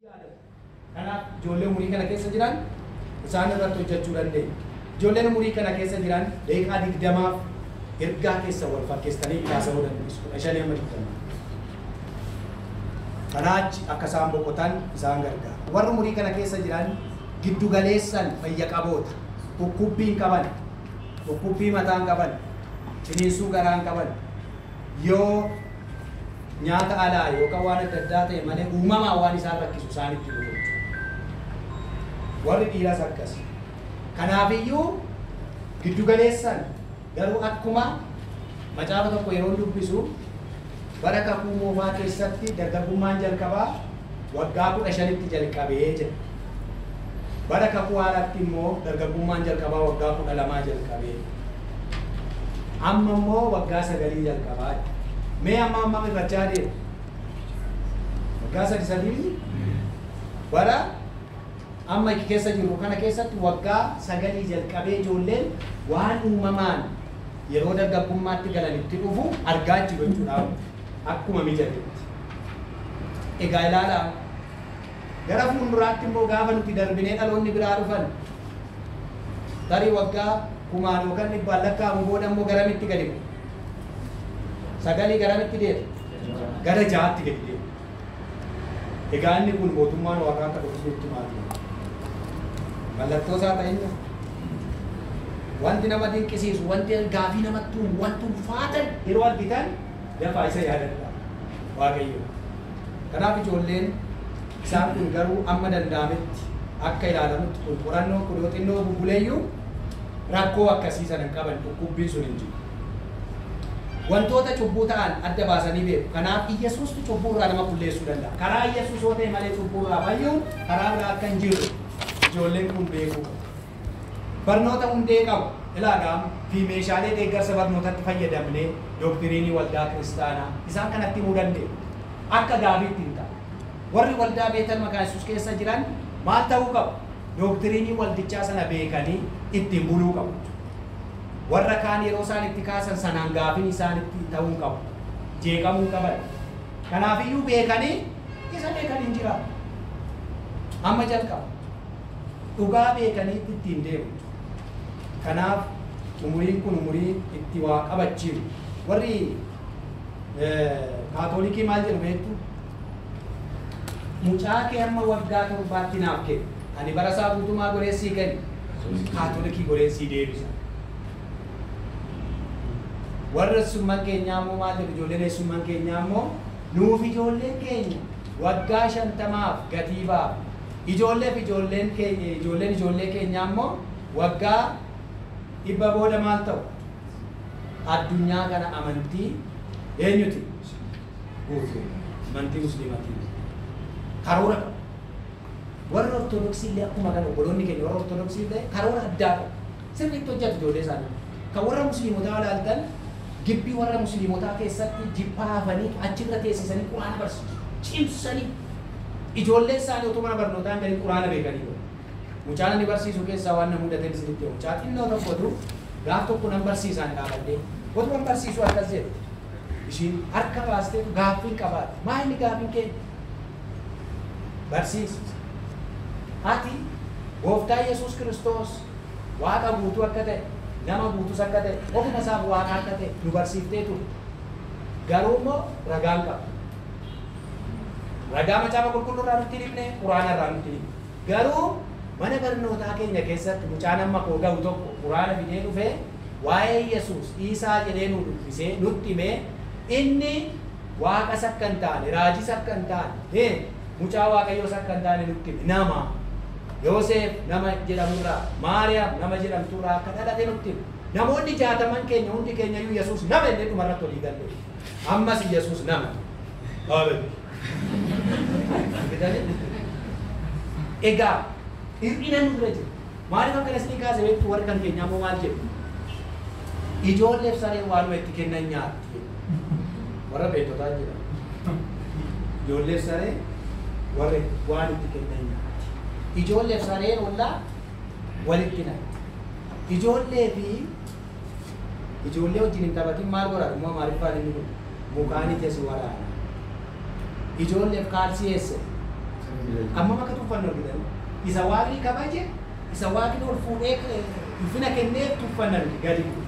Kanaaf ijoollee umurii kana keessa jiran isaan irratti hojjechuu dandeenya. Ijoolleen umurii kana keessa jiran daqiiqaa 20 ergaa keessa wal fakkeessanii kaasa'uu dandeessu. 15 Kanaachi akka isaan boqotan isaan gargaara. Warri umurii kana keessa jiran giddu galeessan fayya qaboota. Dhukkubbii qaban, dhukkubbii mataa qaban, ciniinsuu garaa qaban. Yoo nyaata alaa yookaan waan adda addaa ta'e malee uumamaa waan isaan rakkisu isaanitti godhu. Warri dhiiraas akkas. Kanaafiyyuu giddu galeessan garuu akkuma macaafa tokko yeroo dubbisu bara kakuu moofaa keessatti dargaggummaan jalqabaa waggaa 15tti jalqabee jedha. Bara kakuu haaraatti immoo dargaggummaan jalqabaa waggaa 12 jalqabee. Amma immoo waggaa 9 jalqabaa. Mee amma irrachaa deema. Waggaa 3 bara amma keessa jiru kana keessatti waggaa 9 jalqabee ijoolleen waan uumamaan yeroo dargaggummaatti galanitti dhufu argaa jiru jechuudha. Akkuma mijatetti. Egaa ilaalaa gara fuulduraatti immoo gaafa nuti darbinee dhaloonni biraa dhufan tarii waggaa 1000 yookaan 100 lakkaa'amu booda immoo garamitti gadi bu'u. 9 garamitti deema? Gara 6tti gadi deema. Egaa inni kun mootummaan waaqaa akka dhufuutti maali? Mallattoo isaa ta'inna. Wanti nama dinqisiisu, wanti gaafii namatti wanti ulfaatan yeroo argitan dafaa isa yaadadha. Waaqayyo. Kanaaf ijoolleen isaan kun garuu amma danda'ametti akka ilaalamutti kun qorannoo kun yoo xinnoo bubbuleeyyuu rakkoo akkasii sana hin qaban dhukkubbiin sun hin jiru. Wantoota cubbuu ta'an adda baasanii beeku. Kanaaf Iyyesuustu cubbuu irraa nama qulleessuu danda'a. Karaa Iyyesuus yoo ta'e malee cubbuu irraa fayyuun karaa biraa akka hin jirre ijoolleen kun beekuu qabu. Barnoota hundee qabu. Ilaagaa fi meeshaalee deeggarsa barnootatti fayyadamnee doktiriinii waldaa kiristaanaa isaan kanatti himuu dandeenya. Akka gaafiitti hin ta'a. Warri waldaa Beetel Maqaa Yesuus keessa jiran maal ta'uu qabu? Doktiriinii waldichaa sana beekanii ittiin buluu qabu. Warra kaan yeroo isaan itti kaasan sanaan gaafiin isaanitti ta'uu qabu. Jeeqamuu qaban. Kanaafiyyuu beekanii isa beekanii hin jiraatu. Amma jalqaba. Dhugaa beekanii ittiin deemu. Kanaaf umuriin kun umurii itti waa qabachiisu. Warri kaatoolikii maal jedhu beektu? Mucaa kee amma waggaa 7 naaf kenni. Ani bara isaa guutumaa goreessii kenni. Kaatoolikii goreessii deebisa. Warra summan keenyaa immoo maal jedhu ijoolleen summan keenyaa immoo nuuf ijoolleen keenya waggaa 50f gatii ba'a. Ijoolleen ijoollee keenyaa immoo waggaa 100 booda maal ta'u? Addunyaa kana amantii eenyuti? Guutuu. Amantii musliimatii. Karoora qabu. Warra ortodoksii illee akkuma kana obboloonni keenya warra ortodoksii illee karoora addaa qabu. Sirriitti hojjetu ijoollee isaanii. Kan warra musliimotaa ilaaltan gibbii warra musliimotaa keessatti jibbaafanii achirra teessisanii quraana barsiisu. Cimsanii ijoollee isaanii otoo mana barnootaan galii quraana beekanii. Mucaan inni barsiisu keessaa waan nama mudate isinitti himu. Mucaa xinnoo tokkotu gaaf tokko nan barsiisaan dhaabadhee otuma barsiisu akkas jedhu. Ishiin harka baastee gaaffiin qabaate. Maa inni gaaffiin keenya? Barsiisa. Ati gooftaa Yesuus Kiristoos waaqa guutuu akka ta'e, nama guutuus akka ta'e, ofuma isaaf waaqa akka ta'e nu barsiiftee turte. Garuu immoo ragaan qaba. Ragaa macaafa qulqulluu irraa nutti himne, quraana irraa nutti himne. Garuu mana barnootaa keenya keessatti mucaan amma koo ga'u tokko quraana fidee dhufee waa'ee Yesuus Iisaa jedhee nu dubbisee nutti himee inni waaqas akka hin taane, raajis akka hin taane, mucaa waaqayyoos akka hin taane nutti hime. Nama Yoosef nama jedhamurraa, Maariyaam nama jedhamturraa akka dhalate nutti hime. Namoonni 60 keenya hundi keenyayyuu Yesuus nama inni dhumarratti olii galle. Ammas Yesuus nama. Egaa hir'ina nurra jiru. Maaliif akka isin kaase beektu warri kan keenyaa immoo maal jedhu? Ijoolleef sareen waanuma itti kennan nyaatti. Warra beektotaa jedhama. Ijoolleef sareen warra waan itti kennan nyaatti. Ijoolleef sareen ollaa walitti natti. Ijoollee wajjin hin taphatin maal godhatu? Immoo maaliifaan inni kun mukaanii teessu waraana. Ijoolleef kaalsii eesse Amma maka tuffannoo argitan. Isa waaqni kabaje, isa waaqni ol fuudhee ulfina kennee tuffannan gadi bu'u.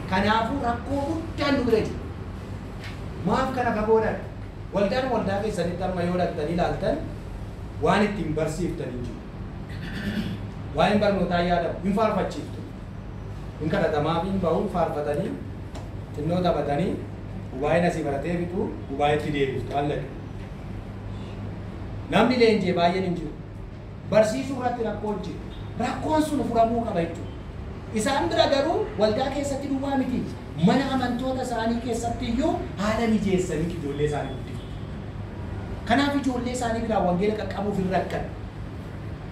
Kanaafuu rakkoo guddaan nu bira jiru. Maaf kana kaboodhaan waldaa keessanitti amma yoo dhaqxanii ilaaltan waan ittiin barsiiftan hin jiru. Waa'een barnootaa yaadamu hin faarfachiiftu. Hin kadhatamaa fi hin bahu faarfatanii xinnoo taphatanii gubaa'een asii baratee bituu gubaa'eetti deebiftu allaqe. Namni leenjii baay'een hin jiru. Barsiisuu irratti rakkoon jiru. Rakkoon sun furamuu qaba jechuudha. Isaan bira garuu waldaa keessatti duwwaa miti. Mana amantoota isaanii keessatti iyyuu haala mijeessanii ijoollee isaanii guddifatu. Kanaaf ijoollee isaanii biraa wangeela qaqqabuuf hin rakkan.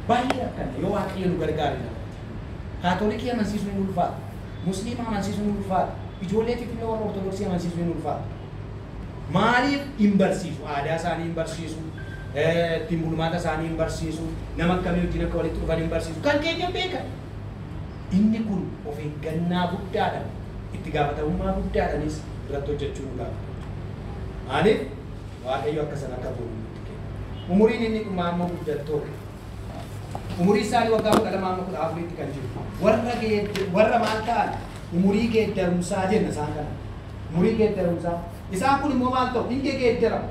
Baay'ee rakkan yoo waaqayyo nu gargaare jira. Kaatoolikii amansiisuun hin ulfaata. Musliima amansiisuun hin ulfaata. Ijoollee xixiqqoo warra Ortodoksii amansiisuun hin ulfaata. Maaliif hin barsiisu? Aadaa isaanii hin barsiisu. Ittiin bulmaata isaanii hin barsiisu. Nama akkamii wajjin akka walitti dhufan hin barsiisu. Kan keenya beekan. Inni kun of eeggannaa guddaadhaan itti gaafatamummaa guddaadhaanis irratti hojjechuu nu gaafata. Maaliif waaqayyo akkasan akka fuudhu nutti kenna. Umuriin inni dhumaa amma guddattoodha. Umurii isaanii waggaa 12-14 kan jiru. Warra maal ta'an umurii geeddarumsaa jenna isaan kana. Umurii geeddarumsaa. Isaan kun immoo maal ta'u? Hin geeddaramu.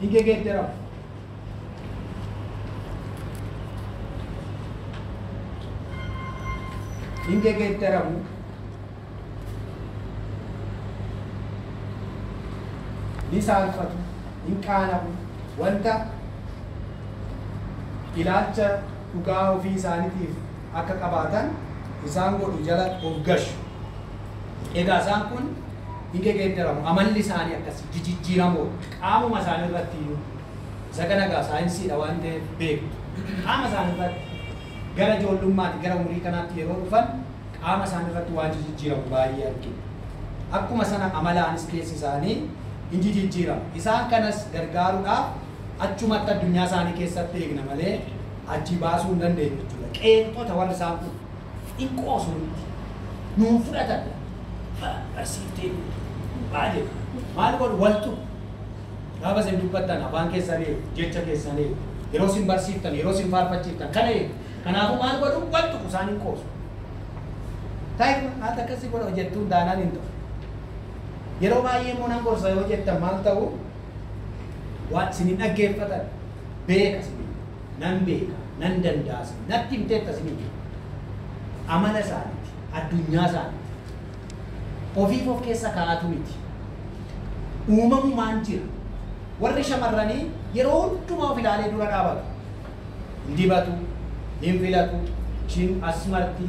Hin geeddaramu. Hin geeddaramu. Ni saalfatu. Hin qaanamu. Wanta ilaalcha dhugaa ofii isaaniitiif akka qabaatan isaan godhu jala of gashu. Egaa isaan kun hin geeddaramu. Amalli isaanii akkasii jijjiiramoo qaamuma isaanii irratti iyyuu isa kana egaa saayinsiidha waan ta'eef beektu. Qaama isaanii irratti gara ijoollummaatti gara umurii kanaatti yeroo dhufan qaama isaanii irratti waan jijjiiramu baay'ee argina. Akkuma sana amalaanis keessi isaanii hin jijjiiramu. Isaan kanas gargaaruudhaaf achumatti addunyaa isaanii keessatti eegna malee achi baasuu hin dandeenye jechuudha. Qeeqxota warri isaan kun hin qoosu miti. Nuun fudhatan. Barsiiftee baay'ee maal godhu waltu gaafa isin dubbattan afaan keessanii jecha keessanii yeroo isin barsiiftan yeroo isin faarfachiiftan kana eegu. Kanaafuu maal godhu waltu isaan hin qoosu. Taa'ee haata akkasii godha hojjettuun daanaan hin ta'u. Yeroo baay'ee immoo nan gorsa yoo jettan maal ta'u waan isin hin dhaggeeffatan beeka isin nan beeka nan danda'a natti himteetta isin amala isaaniiti addunyaa isaaniiti ofiif of keessa kaa'atu miti uumamumaan jira warri shamarranii yeroo hundumaa of ilaalee dura dhaabatu hin dibatu hin filatu ishiin as marti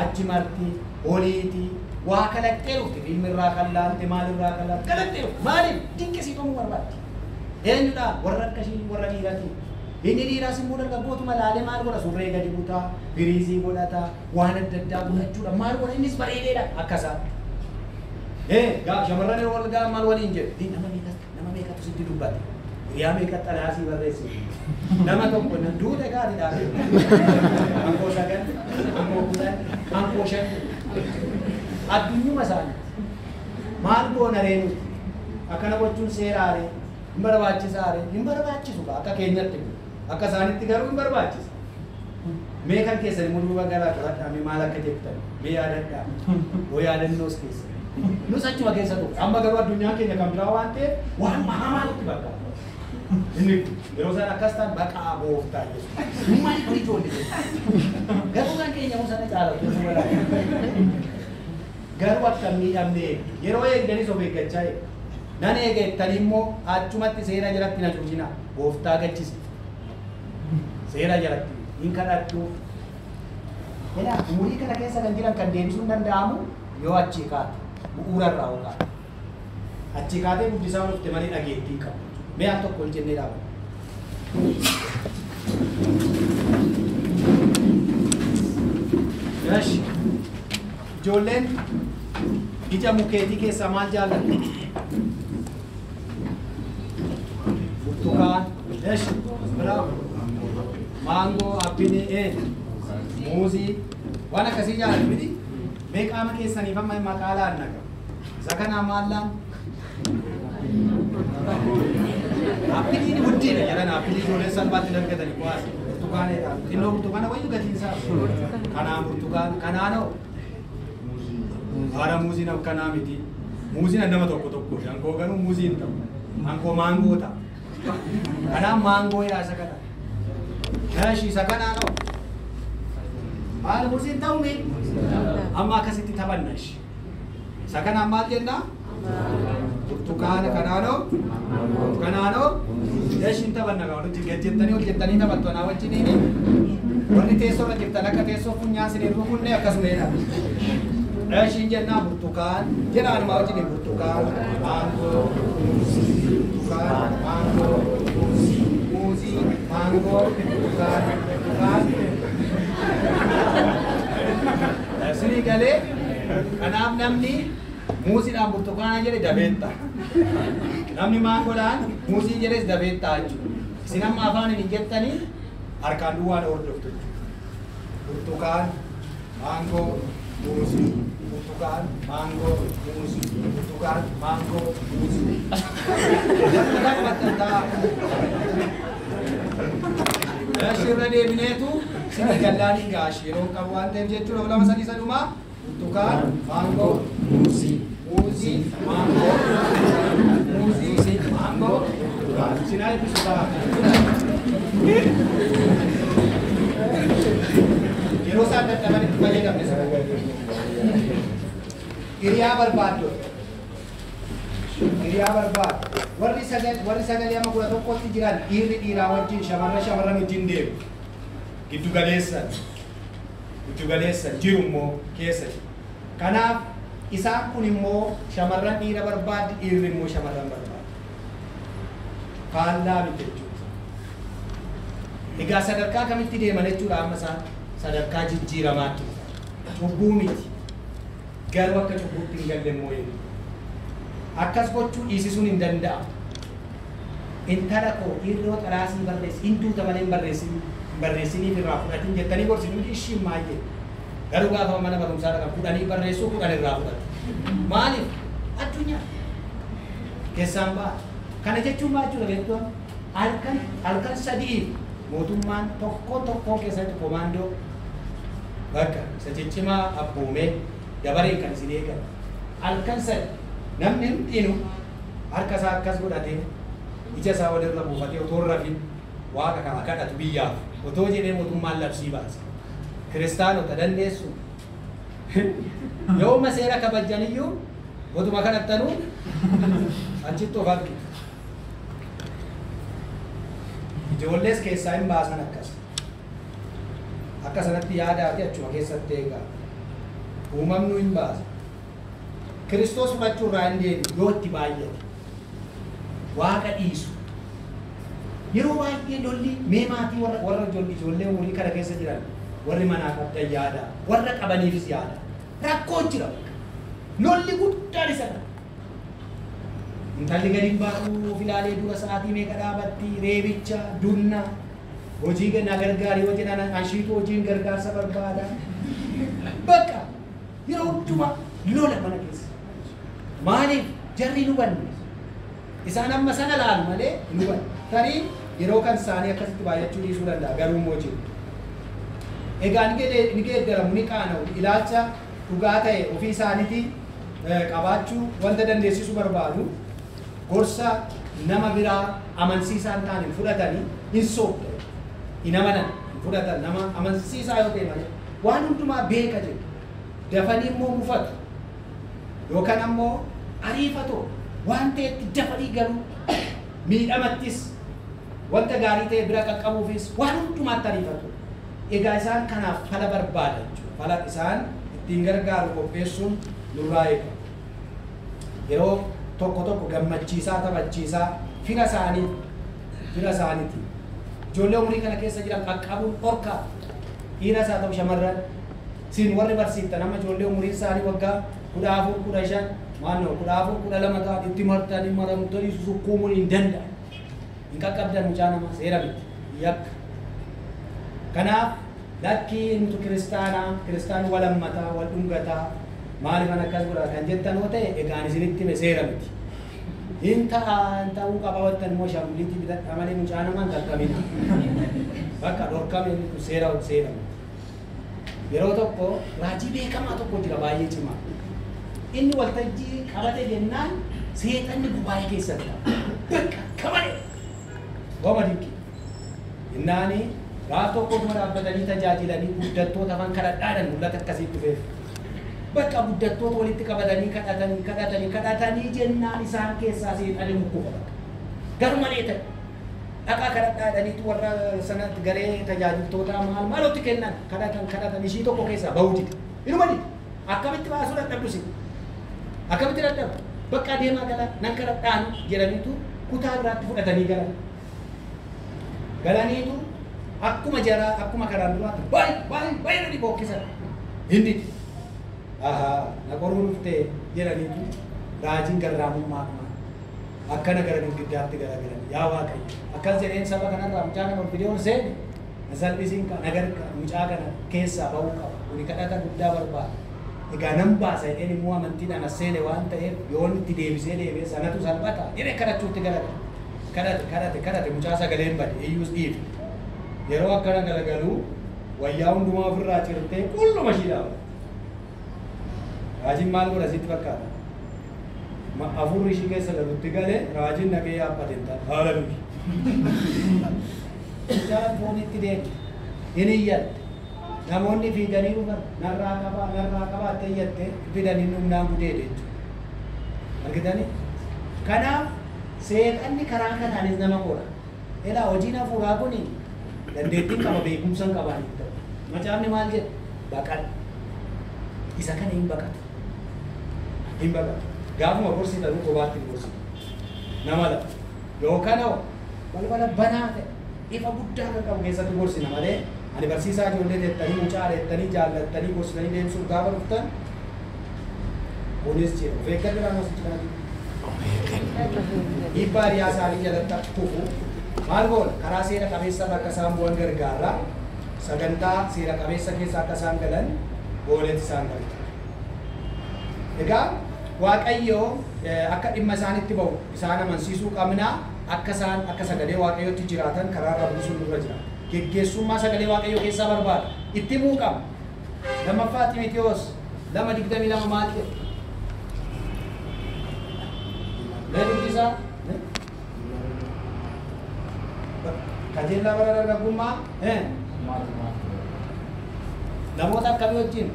achi marti oliiti waa kalaqxee dhufte fiilmirraa kan laalte maalirraa kan laalte kalaqxee dhufte maaliif dinqisiifamuu barbaaddi eenyudha warra akkasii warra dhiirati inni dhiiraas immoo dargaggootuma laalee maal godha surree gadi butaa firiizii godhata waan adda addaa godhachuudha maal godha innis bareedeedha akkasaa shamarran yeroo wal gahan maal waliin jedhu nama meeqatu sitti dubbate hiriyaa meeqa xalaasii barreessi nama tokko duude gaari dhaabee ankoo sagal ankoo kudhan ankoo shan addunyuma isaanii maal goona reenuti akkana gochuun seeraaree hin barbaachisaaree hin barbaachisu akka keenyatti akka isaanitti garuu hin barbaachisa. Mee kan keessan immoo duuba garaa qabaadhaa mee maal akka jettan mee yaadadhaa oo yaadannoos keessa. Nus achuma keessa dhufu amma garuu addunyaan keenya kan biraa waan ta'eef waan maamaatti bakka. Inni yeroo isaan akkas ta'an baqaa booftaa jechuudha. Maal kun ijoollee garuu kan keenya sana caalatu garuu akka miidhamnee yeroo eegdanis of eeggachaa eegu. Nan eegettanii immoo achumatti seera jalatti na cuucina booftaa gachisi. Seera jalatti hin kadhattu. Edaa umurii kana keessa kan jiran kan deebisuun danda'amu yoo achii kaate bu'uura irraa hooqaa. Achii kaatee guddisaa dhufte malee dhageettii qabu. Mee al tokko ol jennee dhaabatu. Yash ijoolleen ija mukeetii keessaa maal jaallatu? Burtukaan, yash, bravo. Mango, appini, muuzii, waan akkasii jaallatu miti. Mee qaama keessaniif amma maqaa laanna qaba. Isa kanaa maal laan? Appiliin guddiidha jedhan appilii ijoollee salphaatti argatanii kuwaas burtukaanedha. Xinnoo burtukaana wayyu gatiin isaa. Kanaan burtukaan kanaanoo. Haara muuziin akkanaa miti. Muuziin nama tokko. Ankoo garuu muuziin ta'u. Ankoo maangoo ta'a. Kanaan maangoo jedha isa kana. Naashi isa kanaanoo. Haala muuziin ta'u mee? Amma akkasitti taphanna ishee. Isa kanaan maal jennaa? Burtukaana kanaanoo yashin taphanna gaa walitti gajjettanii hojjettanii taphattu anaa wajjiniini warri teessoo irra jirtan akka teessoo funyaan siniin rukunne akkasuma jedha yashin jennaa burtukaan jedha anumaa wajjiniin burtukaan maangoo burtukaan maangoo muuzii maangoo burtukaan sinii galee kanaaf namni muuziidhaan burtukaana jedhe dabeetta. Namni maangoodhaan muuzii jedhes dabeetta jechuudha. Isin amma afaan hin jettanii harkaan duwwaan hordoftu. Burtukaan, maangoo, muuzii, burtukaan, maangoo, muuzii, burtukaan, maangoo, muuzii. Shirra deebineetu sini gallaanii gaashii yeroo qabu waan ta'eef jechuudha. Lama sadii sadumaa burtukaan, maangoo, muuzii, maangoo, muuzii, maangoo, sinaa eebbisu ta'a. Yeroo isaan dadhabanitti fayyadamne sana. Hiriyaa barbaaddu. Hiriyaa barbaaddu. Warri sagalee amma 11tti jiran dhiirri dhiiraa wajjin shamarran wajjin deemu. Giddu galeessan jiru immoo keessa jiru. Kanaaf isaan kun immoo shamarran dhiira barbaaddi dhiirri immoo shamarran barbaaddi. Faallaa miti jechuudha. Egaa sadarkaa kamitti deeman jechuudha amma isaan sadarkaa jijjiiramaatti. Cubbuu miti. Garuu akka cubbuutti hin galle immoo jedhu. Akkas gochuu dhiisisuun hin danda'amu. Intala koo dhiirroo xalaasii barreessi hintuuta malee hin barreessiniif irraa fudhatin jettanii gorsitu ishiin maal jedhu. Garuu gaafa mana barumsaa dhaqan fudhanii barreessuu fudhan irraa fudhatu. Maaliif? Addunyaa keessaan ba'a. Kana jechuun maal jechuudha beektoon halkan sadiif mootummaan tokko keessatti komaandoo bakka isa ciccimaa abboomee dabareen kan isin eegan. Halkan sadi namni hundinuu harka isaa akkas godhatee ija isaa walirra buufatee otoo hin rafin waaqa kana kadhatu biyyaaf otoo jedhee mootummaan labsii baase. Kiristaanota dandeessu yooma seera kabajaniyyuu otuma kadhattanuu achitti of argitu. Ijoollees keessaa hin baasan akkas. Akka sanatti yaadaati achuma keessatti eegaa. Uumamnu hin baasa. Kiristoos fudhachuu irraa hin deebi'u yoo itti baay'ate. Waaqa dhiisu. Yeroo baay'ee lolli mee maatii warra ijoollee umurii kana keessa jiran warri manaa qabdan yaada warra qabaniifis yaada rakkoo jira lolli guddaan isa dha intalli gadi baatu filaalee dura sa'aatii meeqa dhaabatti reebicha dunna hojii na gargaarii yoo jedhan anshiitu hojiin gargaarsa barbaada bakka yeroo hundumaa lola mana keessa maaliif jarri nu banne isaan amma sana laalu malee nu banne tarii yeroo kan isaanii akkasitti baay'achuu dhiisuu danda'a garuu immoo jiru. Egaa ni geeddaramu ni qaana'u ilaalcha dhugaa ta'e ofii isaaniitii qabaachuu wanta dandeessisuu barbaadu gorsa nama biraa amansiisaa hin taane fudhatanii hin soofne hin amanan fudhatan nama amansiisaa yoo ta'e malee waan hundumaa beeka jedhu dafanii immoo mufatu yookaan ammoo ariifatoo waan ta'etti dafanii galuu miidhamattis wanta gaarii ta'e bira qaqqabuufis waan hundumaatti ariifatu. Egaa isaan kanaaf fala barbaada jechuudha. Fala isaan ittiin gargaaru qopheessuun nurraa eegama. Yeroo tokko gammachiisaa taphachiisaa fira isaaniiti. Ijoollee umurii kana keessa jiran qaqqabuun dhorkaa dhiiras haa ta'u shamarran siin warri barsiiftan amma ijoollee umuriin isaanii waggaa 14, 15 maannoo 14, 12 ta'an itti martanii maramtanii sukkuumuun hin danda'an. Hin qaqqabdan mucaa namaa seera miti yakka. Kanaaf lakkii nuti kiristaanni wal hammataa wal dhungataa maaliif akkas godha kan jettan yoo ta'e egaan isinitti hime seera miti. Inta uqabawattan mo shamliti bitat amale mucana man kalkamina. Bakka dorkame ni seera. Yeroo tokko raajii beekamaa tokko jira baay'ee cimaa. Inni waltajjii qabate jennaan seexanni gubaa'ee keessatti. Bakka kabale. Goma dinki. Innaani gaaf tokko dhuma dhaabbatanii tajaajilanii guddattoota afaan kadhadhaadhaan mul'ata akkasii dhufeef. Bakka guddattoota walitti qabatanii kadhatanii jennaan isaan keessaa seexanni mukkufa. Garmalee ta'e. Dhaqaa kadhadhaadhaniitu warra sanatti garee tajaajiltoota maalootti kennan kadhatan ishii tokko keessaa bahuu dide. Inuma dide. Akkamitti baasuu dadhabdus. Akkamitti dadhabu. Bakka deemaa gala nan kadhadhaan jedhaniitu kutaa biraatti fudhatanii galan. Galaniitu akkuma jaraa akkuma karaan duraatti baay'ee bokkisan. Hindi. Na qoruu dhuftee jedhaniitu raajiin garraamummaa akkana gara girgiddaatti garagalan yaa Waaqayyo akkas jedheen saba kanarraa mucaa kana viidiyoon seene salphisiin nagar mucaa kana keessaa bahuu qaba kuni kadhata guddaa barbaada egaa nan baasa jedheen immoo amantiidhaan as seene waan ta'eef yoon itti deebisee sanatu salphata jedhee kadhachuutti kadhate mucaa sagaleen bade iyyuus dhiife yeroo akkana galagalu wayyaa hundumaa ofirraa cirtee qulluma ishii dhaabate raajiin maal godha sitti fakkaata afur ishii keessa galutti galee raajiin naqee yaabbateen ta'a haala nuti. Mucaan foonitti deemte inni iyyatte namoonni fiiganii dhufan narraa qabaattee iyyatte fidanii humnaan gudeede jechuudha. Argitanii? Kanaaf seexanni karaa kanaanis nama qora. Elaa hojiin hafuuraa kuni dandeettiin qaba beekumsa hin qabaaniif ta'u. Macaafni maal jedha? Baqadhu. Isa kana hin baqatu. Hin baqatu. Gaafuma gorsitan qobaatti gorsitu. Nama lafa. Yookaan balbala banaa ta'e ifa guddaa kan qabu keessatti gorsina malee ani barsiisaa ijoollee teettanii mucaa teettanii jaallattanii gorsitanii deemsuuf gaafa dhuftan kunis jira. Of eeggadhaan asitti kana dhiibbaa hiriyaa isaanii jalatti kufu maal goona karaa seera qabeessa akka isaan bu'an gargaara sagantaa seera qabeessa keessa akka isaan galan gooletti isaan galcha. Egaa Waaqayyo akka dhimma isaanitti bahu isaan amansiisuu qabna akka sagalee Waaqayyootti jiraatan karaa rabbisuun nurra jira. Geggeessummaa sagalee Waaqayyoo keessaa barbaada. Itti himuu qabna. Lammaffaa Xiimotewos 2:22 maal jedha? Leellisaa qajeelaa bara dargaggummaa namoota akkamii wajjin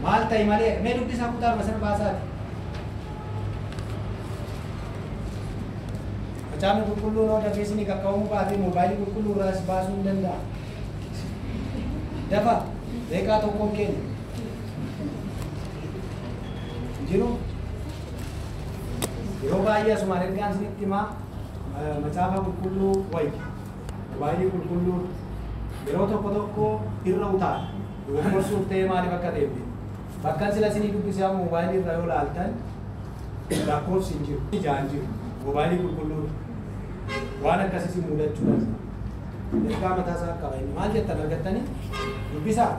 maal ta'e malee mee dubbisaa kutaa masana baasaati. Macaafni qulqulluun yoo dafeesni qaqqabamuu baate moobaayilii qulqulluu irraas baasuu hin danda'a. Dafa beekaa tokkoon kenna. Jiru yeroo baay'ee asumaan ergaan isinitti himaa macaafa qulqulluu wayya moobaayilii qulqulluu yeroo tokko irra utaala. Gorsuuf ta'ee maaliif akka ta'e bakka sila isinii dubbisee moobaayilii irra yoo laaltan lakkoofsi hin jiru. Ijaan jiru moobaayilii qulqulluu waan akkasii mudachuu danda'a. Ergaa mataa isaa qaba inni maal jettan argattanii dubbisaa.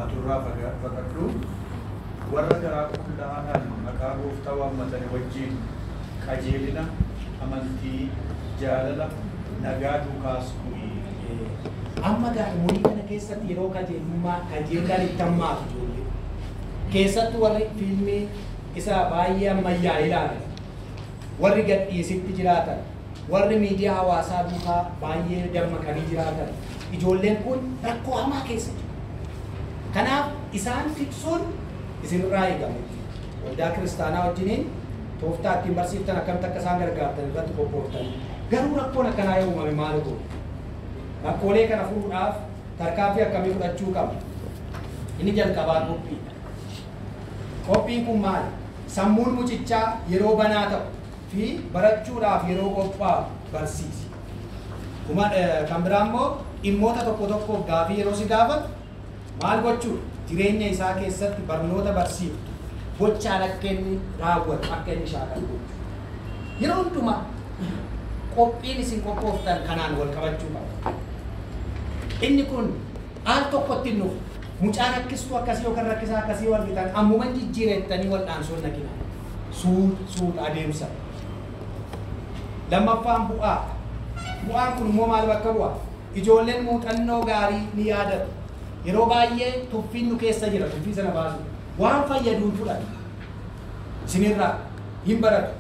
Aturraa faqadhu warra garaa qulqullaa'aadhaan maqaa gooftaa waammatanii wajjin qajeelina amantii jaalala nagaa duukaas bu'ii. Amma umurii kana keessatti yeroo qajeelaan itti hammaatu ijoollee keessattuu warri fiilmii isa baay'ee ammayyaa ilaalan warri gadhiisitti jiraatan warri miidiyaa hawaasaa duukaa baay'ee dammaqanii jiraatan ijoolleen kun rakkoo hamaa keessa jiru. Kanaaf isaan tiksuun isinirraa eegama. Waldaa kiristaanaa wajjiniin tooftaa ittiin barsiiftan akkamitti akka isaan gargaartan irratti qophooftanii. Garuu rakkoon akkanaa yoo uumame maal godhu? Rakkoolee kana furuudhaaf tarkaanfii akkamii fudhachuu qabna? Inni jalqabaa qophiidha. Qophiin kun maali? Sammuun mucichaa yeroo banaa ta'u fi barachuudhaaf yeroo qophaa'u barsiisi. Kan biraa immoo dhimmoota tokkoof gaafii yeroo si gaafatu maal gochuudha? Jireenya isaa keessatti barnoota barsiiftu gochaan akka inni raawwatu akka inni shaakalu gochuu. Yeroo hundumaa qophiin isin qophooftan kanaan wal qabachuu qaba. Inni kun al tokkotti nuuf mucaa rakkistuu akkasii yookaan rakkisaa akkasii wal bitan ammuman jijjiirettanii wal dhaansoo naqina. suut adeemsa. Lammaffaan bu'aa. Bu'aan kun immoo maal bakka bu'a? Ijoolleen muuxannoo gaarii ni yaadatu. Yeroo baay'ee tuffiin nu keessa jira, tuffii sana baasu. Waan fayyaduun fudhatu. Isinirraa hin baratu.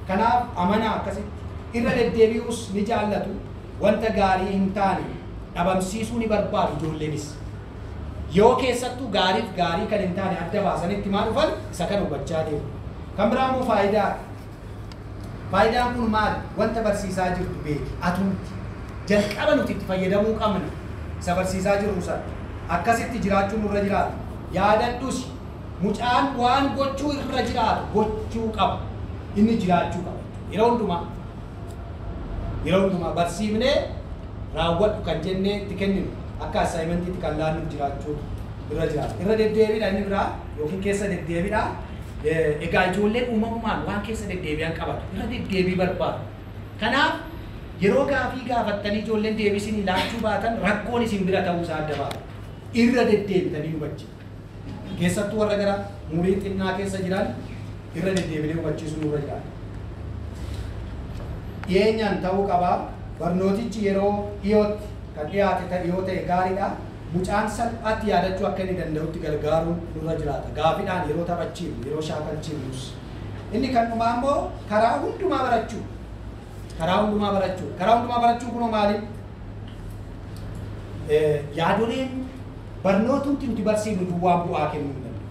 Kanaaf amanaa akkasitti. Irra deddeebi'uus ni jaallatu. Wanta gaarii hin taane dhabamsiisuu ni barbaadu ijoolleenis. Yoo keessattuu gaariif gaarii kan hin taane adda baasanitti maal dhufan isa kan hubachaa deemu. Kan biraa immoo faayidaa. Faayidaan kun maali? Wanta barsiisaa jirtu beeki. Atumti jalqaba nuti itti fayyadamuu qabna. Isa barsiisaa jiru sana akkasitti jiraachuun nurra jiraatu. Yaadadhus mucaan waan gochuu irra jiraatu gochuu qaba. Inni jiraachuu qaba. Yeroo hundumaa barsiifnee raawwadhu kan jennee itti kenninu akka asaayimentiitti kan laannuuf jiraachuu irra jiraatu. Irra deddeebiidha inni biraa yookiin keessa deddeebiidha. Egaa ijoolleen uumamumaan waan keessa deddeebi'an qabatu. Irra deddeebii barbaadu. Kanaaf yeroo gaafii gaafattanii ijoolleen deebisanii laachuu baatan rakkoon isin bira ta'uu isaa adda baata. Irra deddeebitanii hubachiisu. Keessattuu warra gara umurii xinnaa keessa jiran irra deddeebinee hubachiisuu nurra jiraata. Dhiyeenyaan ta'uu qabaa. Barnootichi yeroo dhiyootti kan dhiyaate kan dhiyoo ta'e gaariidha. Mucaan salphaatti yaadachuu akka inni danda'utti gargaaruun nurra jiraata. Gaafiidhaan yeroo taphachiifnu, yeroo shaakalchiifnus. Inni kan dhumaa immoo karaa hundumaa barachuu. Karaa hundumaa barachuu kunoo maali? Yaadoleen barnootumti nuti barsiifnu duwwaan bu'aa kennuu hin danda'u.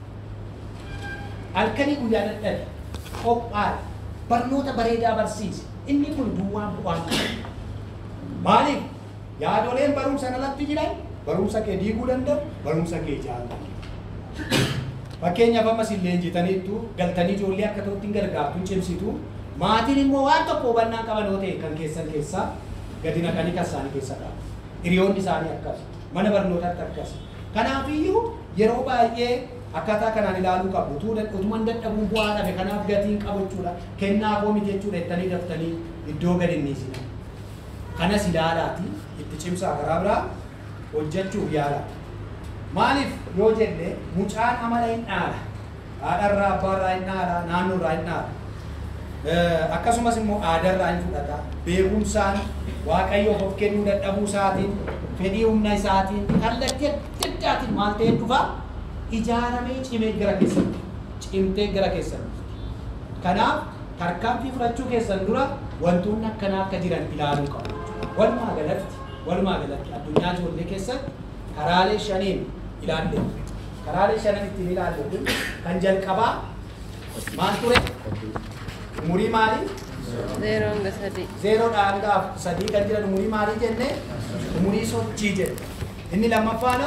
Halkanii guyyaa dadhabe qophaa'e barnoota bareedaa barsiise. Inni kun duwwaan bu'aa kennu. Maaliif? Yaadoleen barumsa alatti jiran barumsa kee diiguu danda'u, barumsa kee jaallatu. Fakkeenyaaf ammas illee leenjitaniittu galtanii ijoollee akka ta'utti hin gargaartu, hin cimsitu. Maatiin immoo waan tokko hubannaa qaban yoo ta'e kan keessan keessaa gadi naqanii kan isaanii keessa qabu. Hiriyoonni isaanii akkas, mana barnootaatti akkas. Kanaafiyyuu yeroo baay'ee akkaataa kanaan ilaaluu qabu. Utuman dadhabuun bu'aa dhabe kanaaf gatiin qabachuudha. Kennaa koo miti jechuudha jettanii daftanii iddoo gadi hin dhiisina. Kanas ilaalaati itti cimsaa karaa biraa hojjechuuf yaala. Maaliif yoo jenne mucaan amala hin dhaala. Haadharraa, abbaarraa hin dhaala, naannoorraa hin dhaala. Akkasumas immoo aadarraa hin fudhata. Beekumsaan Waaqayyoof of kennuu dadhabuu isaatiin, fedhii humna isaatiin, kallattii adda addaatiin maal ta'ee dhufa? Ijaaramee cimee gara keessatti, cimtee gara keessatti. Kanaaf tarkaanfii fudhachuu keessan dura wantoonni akkanaa akka jiran ilaaluu qabu. Walumaa galatti addunyaa ijoollee keessatti karaalee shaniin ilaalle. Karaalee shanan ittiin ilaalle kun kan jalqabaa maal ture? Umurii maalii? 0 hanga 3. 0 hanga 3 kan jiran umurii maalii jenne? Umurii sochii jenne. Inni lammaffaan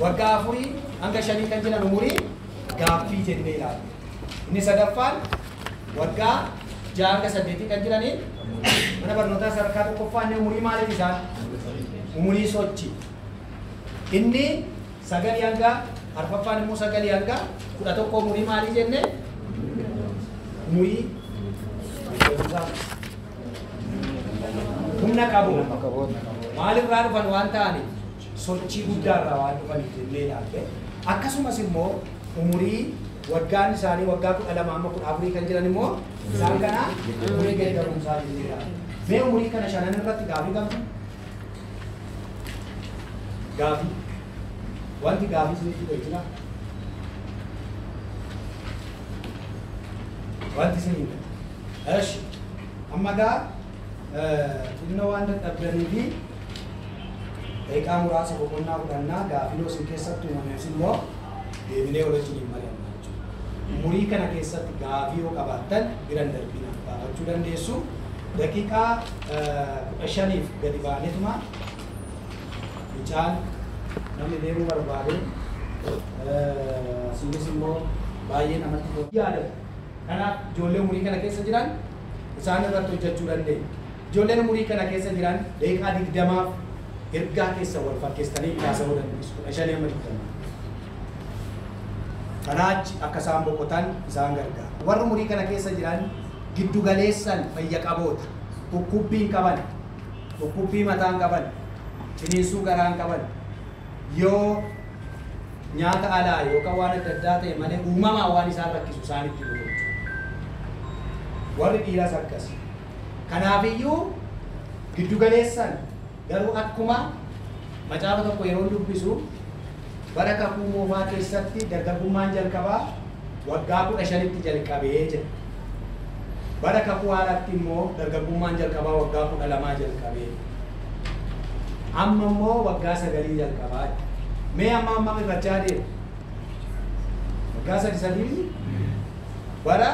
waggaa 4 hanga 5 kan jiran umurii gaaffii jennee ilaalle. Inni sadaffaan waggaa 6 hanga 8 kan jiranii mana barnootaa sadarkaa tokkoffaa inni umurii maaliif isaan? Umurii sochii. Inni 9 hanga arfaffaan immoo 9 hanga 11 umurii maalii jenne? Umurii humna qabu. Maalirraa dhufan waan ta'aniif sochii guddaarraa waan dhufaniif jennee ilaalle. Akkasumas immoo umurii waggaan isaanii waggaa 12 amma 14 kan jiran immoo isaan kana umurii gadi barumsaa jennee ilaalle. Mee umurii kana shanan irratti gaafii qabdu? Gaafii. Wanti gaafii isinitti ta'e jira? Wanti isinii ta'e. Eshi. Amma gaa xinnoo waan dadhabdanii fi daqiiqaa muraasa boqonnaa fudhannaa gaafii isin keessatti uumameef immoo deebinee walitti hin mari'anna jechuudha. Umurii kana keessatti gaafii yoo qabaattan biran darbina gaafachuu dandeessu. Daqiiqaa 15 gadi baaneetuma mucaan namni deemuu barbaade isinis immoo baay'ee namatti yaadatu. Kanaaf ijoollee umurii kana keessa jiran isaan irratti hojjechuu dandeenya. Ijoolleen umurii kana keessa jiran daqiiqaa 20 ergaa keessa wal fakkeessanii kaasa'uu dandeessu. 15 amma 20. Kanaachi akka isaan boqotan isaan gargaara. Warri umurii kana keessa jiran giddu galeessan fayya qaboota. Dhukkubbii qaban, dhukkubbii mataan qaban, ciniinsuu garaan qaban. Yoo nyaata alaa yookaan waan adda addaa ta'e malee uumamaa waan isaan rakkisu isaanitti dhufu. Warri dhiiras akkas. Kanaafiyyuu giddu galeessan garuu akkuma macaafa tokko yeroo dubbisu bara kakuu moofaa keessatti dargaggummaan jalqabaa waggaa 15tti jalqabee jedha. Bara kakuu haaraatti immoo dargaggummaan jalqabaa waggaa 12 jalqabee. Amma immoo waggaa 9 jalqabaa. Mee amma irrachaa deema. Waggaa 3 bara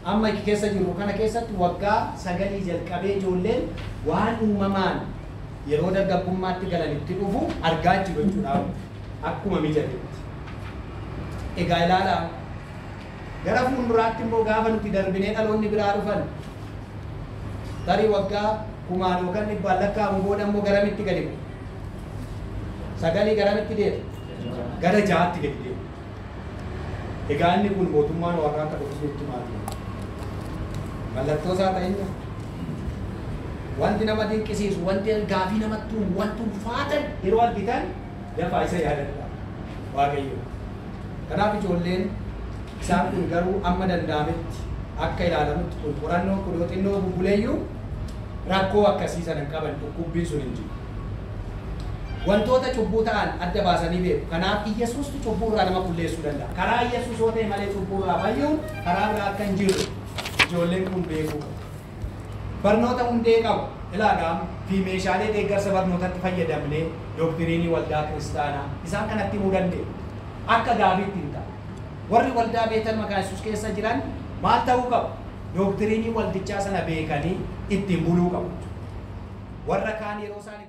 amma keessa jiru kana keessatti waggaa 9 jalqabee ijoolleen waan uumamaan yeroo dargaggummaatti galanitti dhufu argaa jiru jechuudha. Akkuma mijatetti. Egaa ilaalaa gara fuulduraatti immoo gaafa nuti darbinee dhaloonni biraa dhufan tarii waggaa 1000 yookaan 100 lakkaa'amu booda immoo garamitti gadi bu'u. 9 garamitti deema? Gara 6tti gadi deema. Egaa inni kun mootummaan waaqaa akka dhufuutti maali? Mallattoo isaa ta'inna. Wanti nama dinqisiisu, wanti gaafii namatti uumu, wanti ulfaatan yeroo argitan dafaa isa yaadadha Waaqayyo. Kanaaf ijoolleen isaan kun garuu amma danda'ametti akka ilaalamutti kun qorannoon kun yoo xinnoo bubbuleeyyuu rakkoo akkasii sana hin qaban dhukkubbiin sun hin jiru. Wantoota cubbuu ta'an adda baasanii beeku. Kanaaf Iyyesuustu cubbuu irraa nama qulleessuu danda'a. Karaa Iyyesuus yoo ta'e malee cubbuu irraa fayyuun karaa biraa akka hin jirre ijoolleen kun beekuu qabu. Barnoota hundee qabu. Ilaagaa fi meeshaalee deeggarsa barnootatti fayyadamnee doktiriinii waldaa kiristaanaa isaan kanatti himuu dandeenya. Akka gaafiitti hin ta'a. Warri waldaa Beetel Maqaa Yesuus keessa jiran maal ta'uu qabu? Doktiriinii waldichaa sana beekanii ittiin buluu qabu. Warra kaan yeroo isaan